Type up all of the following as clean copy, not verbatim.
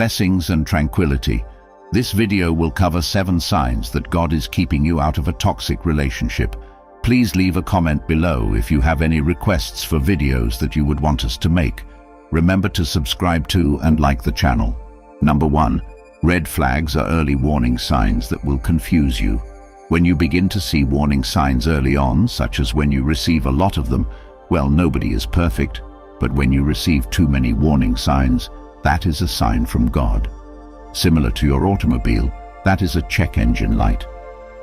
Blessings and tranquility. This video will cover 7 signs that God is keeping you out of a toxic relationship. Please leave a comment below if you have any requests for videos that you would want us to make. Remember to subscribe to and like the channel. Number 1. Red flags are early warning signs that will confuse you. When you begin to see warning signs early on, such as when you receive a lot of them, well, nobody is perfect, but when you receive too many warning signs, that is a sign from God. Similar to your automobile, that is a check engine light.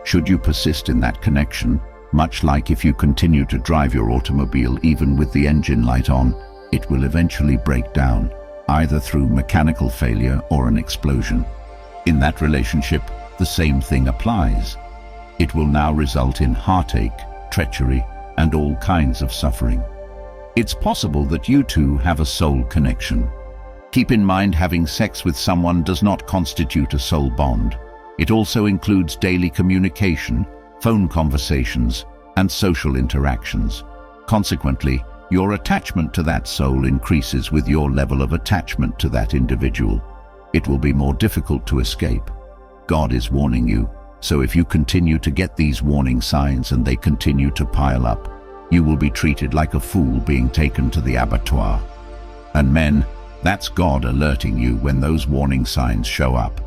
Should you persist in that connection, much like if you continue to drive your automobile even with the engine light on, it will eventually break down, either through mechanical failure or an explosion. In that relationship, the same thing applies. It will now result in heartache, treachery, and all kinds of suffering. It's possible that you two have a soul connection. Keep in mind, having sex with someone does not constitute a soul bond. It also includes daily communication, phone conversations, and social interactions. Consequently, your attachment to that soul increases with your level of attachment to that individual. It will be more difficult to escape. God is warning you, so if you continue to get these warning signs and they continue to pile up, you will be treated like a fool being taken to the abattoir. And men, that's God alerting you when those warning signs show up.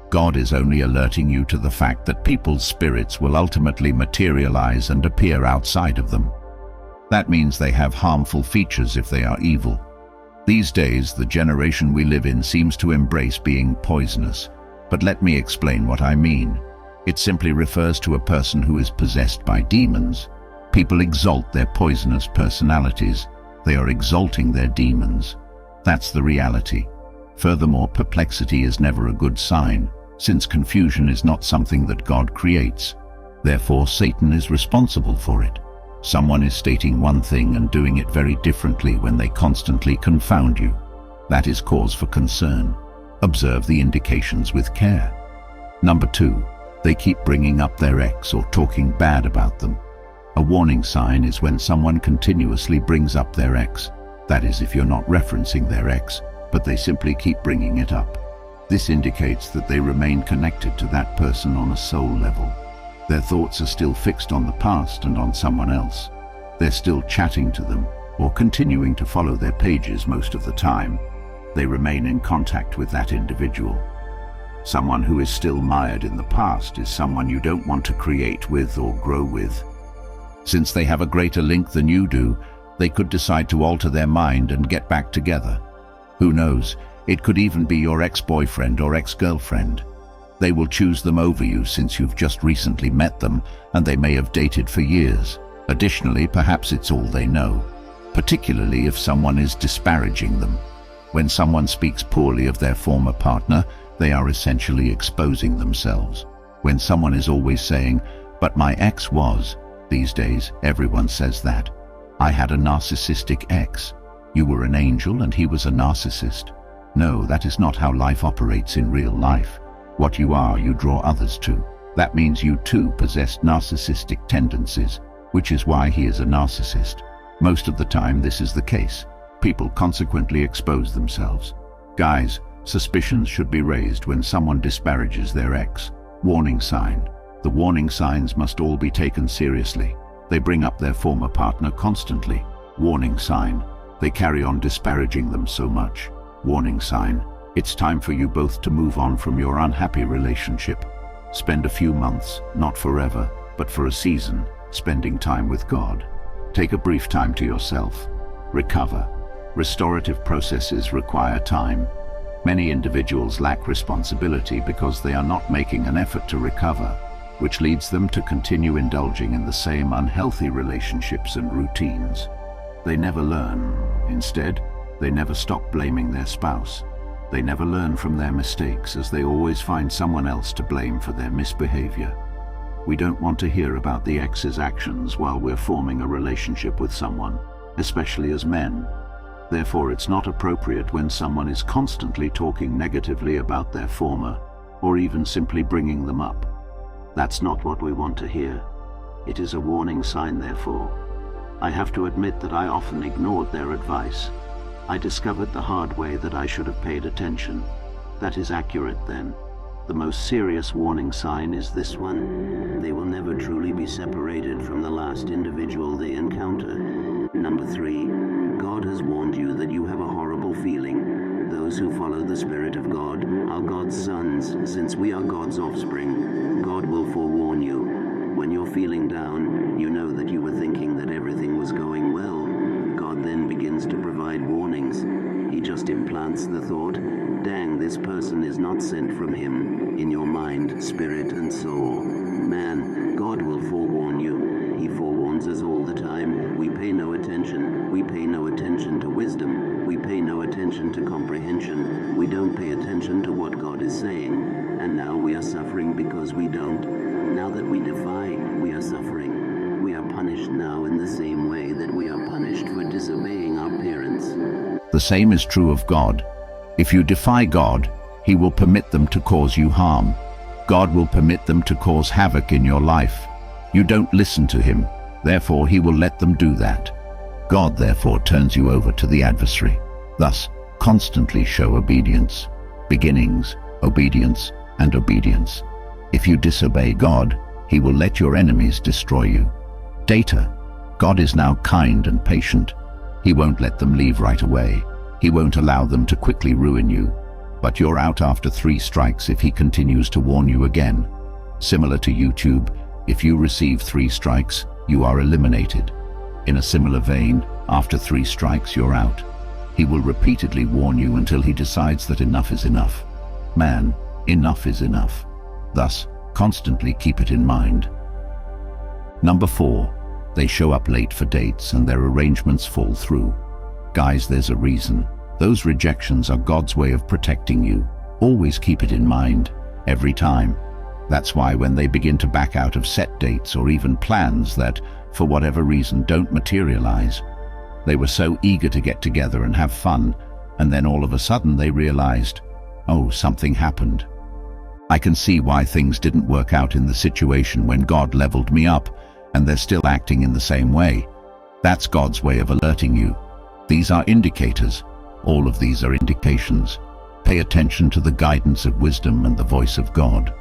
God is only alerting you to the fact that people's spirits will ultimately materialize and appear outside of them. That means they have harmful features if they are evil. These days, the generation we live in seems to embrace being poisonous. But let me explain what I mean. It simply refers to a person who is possessed by demons. People exalt their poisonous personalities. They are exalting their demons. That's the reality. Furthermore, perplexity is never a good sign, since confusion is not something that God creates. Therefore, Satan is responsible for it. Someone is stating one thing and doing it very differently when they constantly confound you. That is cause for concern. Observe the indications with care. Number 2. They keep bringing up their ex or talking bad about them. A warning sign is when someone continuously brings up their ex. That is, if you're not referencing their ex, but they simply keep bringing it up. This indicates that they remain connected to that person on a soul level. Their thoughts are still fixed on the past and on someone else. They're still chatting to them or continuing to follow their pages most of the time. They remain in contact with that individual. Someone who is still mired in the past is someone you don't want to create with or grow with. Since they have a greater link than you do, they could decide to alter their mind and get back together. Who knows, it could even be your ex-boyfriend or ex-girlfriend. They will choose them over you since you've just recently met them and they may have dated for years. Additionally, perhaps it's all they know, particularly if someone is disparaging them. When someone speaks poorly of their former partner, they are essentially exposing themselves. When someone is always saying, "But my ex was," these days everyone says that. "I had a narcissistic ex." You were an angel and he was a narcissist. No, that is not how life operates in real life. What you are, you draw others to. That means you too possess narcissistic tendencies, which is why he is a narcissist. Most of the time this is the case. People consequently expose themselves. Guys, suspicions should be raised when someone disparages their ex. Warning sign. The warning signs must all be taken seriously. They bring up their former partner constantly. Warning sign. They carry on disparaging them so much. Warning sign. It's time for you both to move on from your unhappy relationship. Spend a few months, not forever, but for a season, spending time with God. Take a brief time to yourself. Recover. Restorative processes require time. Many individuals lack responsibility because they are not making an effort to recover, which leads them to continue indulging in the same unhealthy relationships and routines. They never learn. Instead, they never stop blaming their spouse. They never learn from their mistakes, as they always find someone else to blame for their misbehavior. We don't want to hear about the ex's actions while we're forming a relationship with someone, especially as men. Therefore, it's not appropriate when someone is constantly talking negatively about their former, or even simply bringing them up. That's not what we want to hear. It is a warning sign, therefore. I have to admit that I often ignored their advice. I discovered the hard way that I should have paid attention. That is accurate then. The most serious warning sign is this one. They will never truly be separated from the last individual they encounter. Number 3, God has warned you that you have a horrible feeling. Those who follow the Spirit of God are God's sons, since we are God's offspring. God will forewarn you. When you're feeling down, you know that you were thinking that everything was going well. God then begins to provide warnings. He just implants the thought, dang, this person is not sent from him, in your mind, spirit, and soul. Man, God will forewarn you. He forewarns us all the time. We pay no attention. We pay no attention to wisdom. We pay no attention to comprehension. We don't pay attention to what God is saying. And now we are suffering because we don't. Now that we defy, we are suffering. We are punished now in the same way that we are punished for disobeying our parents. The same is true of God. If you defy God, He will permit them to cause you harm. God will permit them to cause havoc in your life. You don't listen to Him, therefore He will let them do that. God therefore turns you over to the adversary. Thus, constantly show obedience. Beginnings, obedience, and obedience. If you disobey God, He will let your enemies destroy you. Data. God is now kind and patient. He won't let them leave right away. He won't allow them to quickly ruin you. But you're out after 3 strikes if He continues to warn you again. Similar to YouTube, if you receive 3 strikes, you are eliminated. In a similar vein, after 3 strikes, you're out. He will repeatedly warn you until He decides that enough is enough. Man, enough is enough. Thus, constantly keep it in mind. Number 4. They show up late for dates and their arrangements fall through. Guys, there's a reason. Those rejections are God's way of protecting you. Always keep it in mind, every time. That's why when they begin to back out of set dates or even plans that, for whatever reason, don't materialize, they were so eager to get together and have fun, and then all of a sudden they realized, oh, something happened. I can see why things didn't work out in the situation when God leveled me up, and they're still acting in the same way. That's God's way of alerting you. These are indicators. All of these are indications. Pay attention to the guidance of wisdom and the voice of God.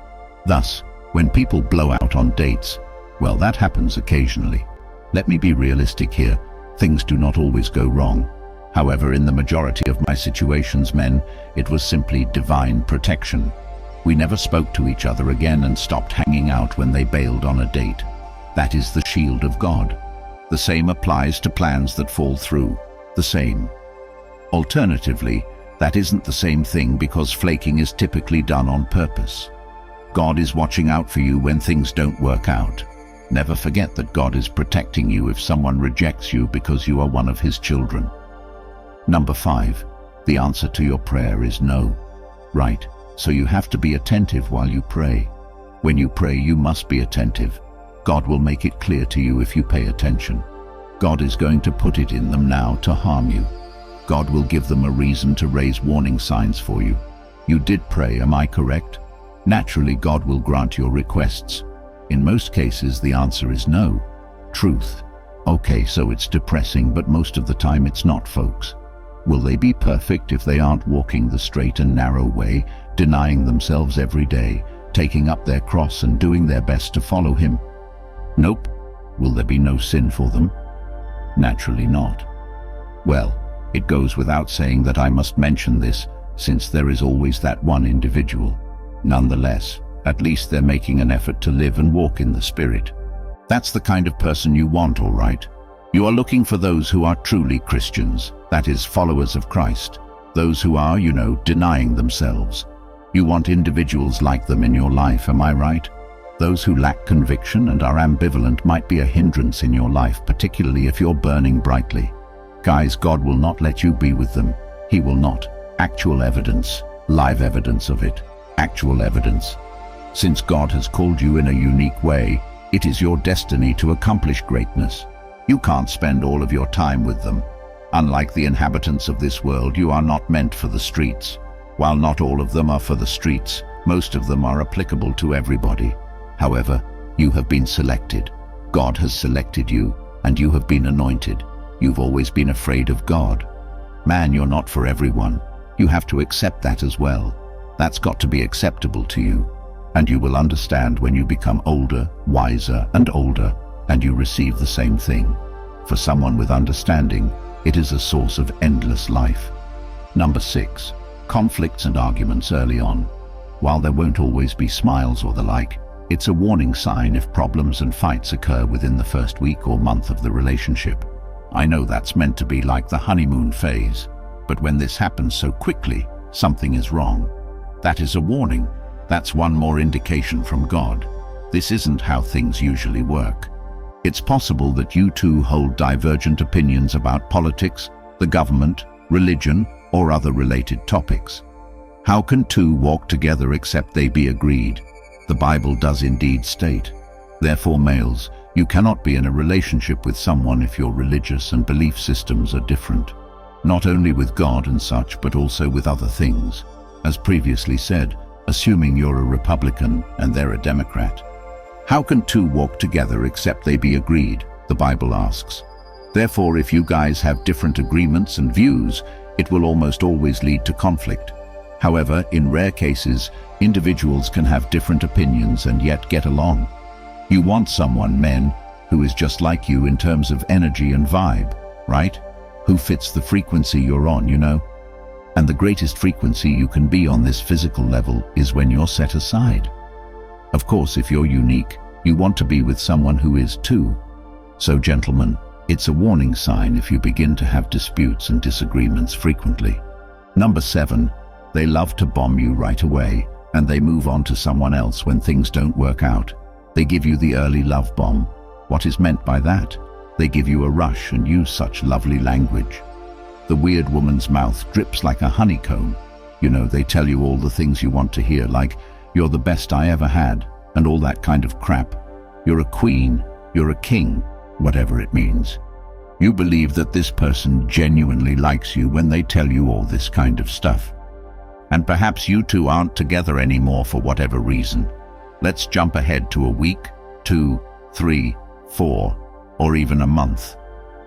Thus, when people blow out on dates, well, that happens occasionally. Let me be realistic here. Things do not always go wrong. However, in the majority of my situations, men, it was simply divine protection. We never spoke to each other again and stopped hanging out when they bailed on a date. That is the shield of God. The same applies to plans that fall through. The same. Alternatively, that isn't the same thing because flaking is typically done on purpose. God is watching out for you when things don't work out. Never forget that God is protecting you if someone rejects you because you are one of His children. Number 5. The answer to your prayer is no. Right, so you have to be attentive while you pray. When you pray, you must be attentive. God will make it clear to you if you pay attention. God is going to put it in them now to harm you. God will give them a reason to raise warning signs for you. You did pray, am I correct? Naturally, God will grant your requests. In most cases, the answer is no. Truth. Okay, so it's depressing, but most of the time it's not, folks. Will they be perfect if they aren't walking the straight and narrow way, denying themselves every day, taking up their cross and doing their best to follow Him? Nope. Will there be no sin for them? Naturally not. Well, it goes without saying that I must mention this, since there is always that one individual. Nonetheless, at least they're making an effort to live and walk in the Spirit. That's the kind of person you want, all right? You are looking for those who are truly Christians, that is, followers of Christ. Those who are, denying themselves. You want individuals like them in your life, am I right? Those who lack conviction and are ambivalent might be a hindrance in your life, particularly if you're burning brightly. Guys, God will not let you be with them. He will not. Actual evidence. Live evidence of it. Actual evidence. Since God has called you in a unique way, it is your destiny to accomplish greatness. You can't spend all of your time with them. Unlike the inhabitants of this world, you are not meant for the streets. While not all of them are for the streets, most of them are applicable to everybody. However, you have been selected. God has selected you, and you have been anointed. You've always been afraid of God. Man, you're not for everyone. You have to accept that as well. That's got to be acceptable to you. And you will understand when you become older, wiser and older, and you receive the same thing. For someone with understanding, it is a source of endless life. Number 6. Conflicts and arguments early on. While there won't always be smiles or the like, it's a warning sign if problems and fights occur within the first week or month of the relationship. I know that's meant to be like the honeymoon phase, but when this happens so quickly, something is wrong. That is a warning. That's one more indication from God. This isn't how things usually work. It's possible that you two hold divergent opinions about politics, the government, religion, or other related topics. How can two walk together except they be agreed? The Bible does indeed state. Therefore, males, you cannot be in a relationship with someone if your religious and belief systems are different. Not only with God and such, but also with other things. As previously said, assuming you're a Republican and they're a Democrat. How can two walk together except they be agreed? The Bible asks. Therefore, if you guys have different agreements and views, it will almost always lead to conflict. However, in rare cases, individuals can have different opinions and yet get along. You want someone, men, who is just like you in terms of energy and vibe, right? Who fits the frequency you're on, you know? And the greatest frequency you can be on this physical level is when you're set aside. Of course, if you're unique, you want to be with someone who is too. So, gentlemen, it's a warning sign if you begin to have disputes and disagreements frequently. Number 7. They love to bomb you right away, and they move on to someone else when things don't work out. They give you the early love bomb. What is meant by that? They give you a rush and use such lovely language. The weird woman's mouth drips like a honeycomb. You know, they tell you all the things you want to hear, like, you're the best I ever had, and all that kind of crap. You're a queen, you're a king, whatever it means. You believe that this person genuinely likes you when they tell you all this kind of stuff. And perhaps you two aren't together anymore for whatever reason. Let's jump ahead to a week, 2, 3, 4, or even a month.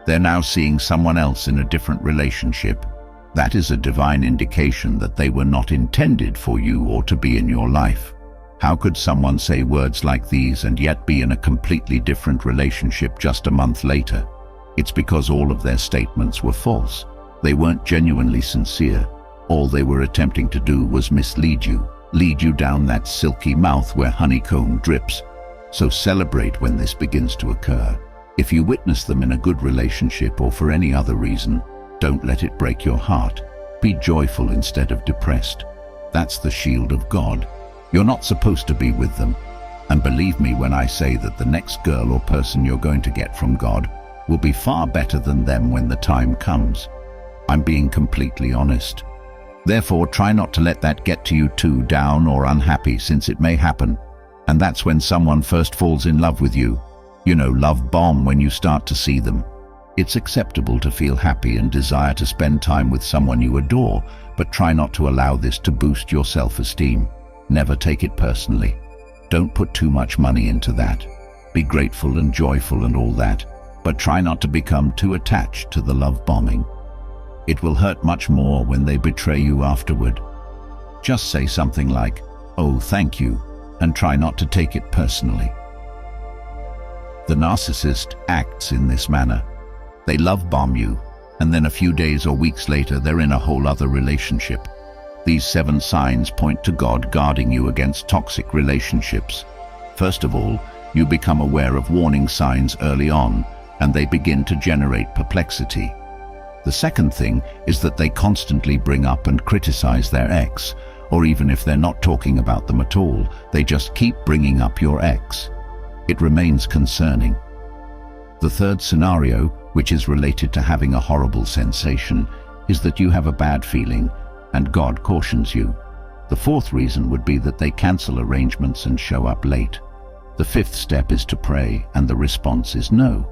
They're now seeing someone else in a different relationship. That is a divine indication that they were not intended for you or to be in your life. How could someone say words like these and yet be in a completely different relationship just a month later? It's because all of their statements were false. They weren't genuinely sincere. All they were attempting to do was mislead you, lead you down that silky mouth where honeycomb drips. So celebrate when this begins to occur. If you witness them in a good relationship or for any other reason, don't let it break your heart. Be joyful instead of depressed. That's the shield of God. You're not supposed to be with them. And believe me when I say that the next girl or person you're going to get from God will be far better than them when the time comes. I'm being completely honest. Therefore, try not to let that get to you too down or unhappy, since it may happen. And that's when someone first falls in love with you. You know, love bomb when you start to see them. It's acceptable to feel happy and desire to spend time with someone you adore, but try not to allow this to boost your self-esteem. Never take it personally. Don't put too much money into that. Be grateful and joyful and all that, but try not to become too attached to the love bombing. It will hurt much more when they betray you afterward. Just say something like, "Oh, thank you," and try not to take it personally. The narcissist acts in this manner. They love bomb you, and then a few days or weeks later they're in a whole other relationship. These 7 signs point to God guarding you against toxic relationships. First of all, you become aware of warning signs early on, and they begin to generate perplexity. The second thing is that they constantly bring up and criticize their ex, or even if they're not talking about them at all, they just keep bringing up your ex. It remains concerning. The third scenario, which is related to having a horrible sensation, is that you have a bad feeling, and God cautions you. The fourth reason would be that they cancel arrangements and show up late. The fifth step is to pray, and the response is no.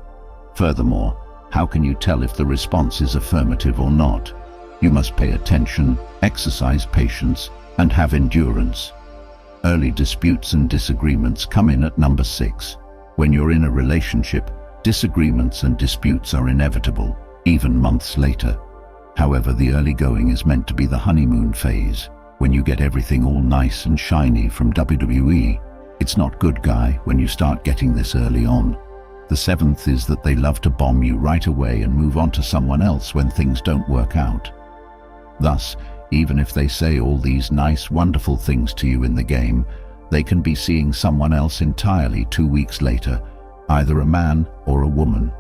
Furthermore, how can you tell if the response is affirmative or not? You must pay attention, exercise patience, and have endurance. Early disputes and disagreements come in at number 6. When you're in a relationship, disagreements and disputes are inevitable, even months later. However, the early going is meant to be the honeymoon phase. when you get everything all nice and shiny from WWE. It's not good, guy, when you start getting this early on. The 7th is that they love to bomb you right away and move on to someone else when things don't work out. Thus, even if they say all these nice, wonderful things to you in the game, they can be seeing someone else entirely 2 weeks later, either a man or a woman.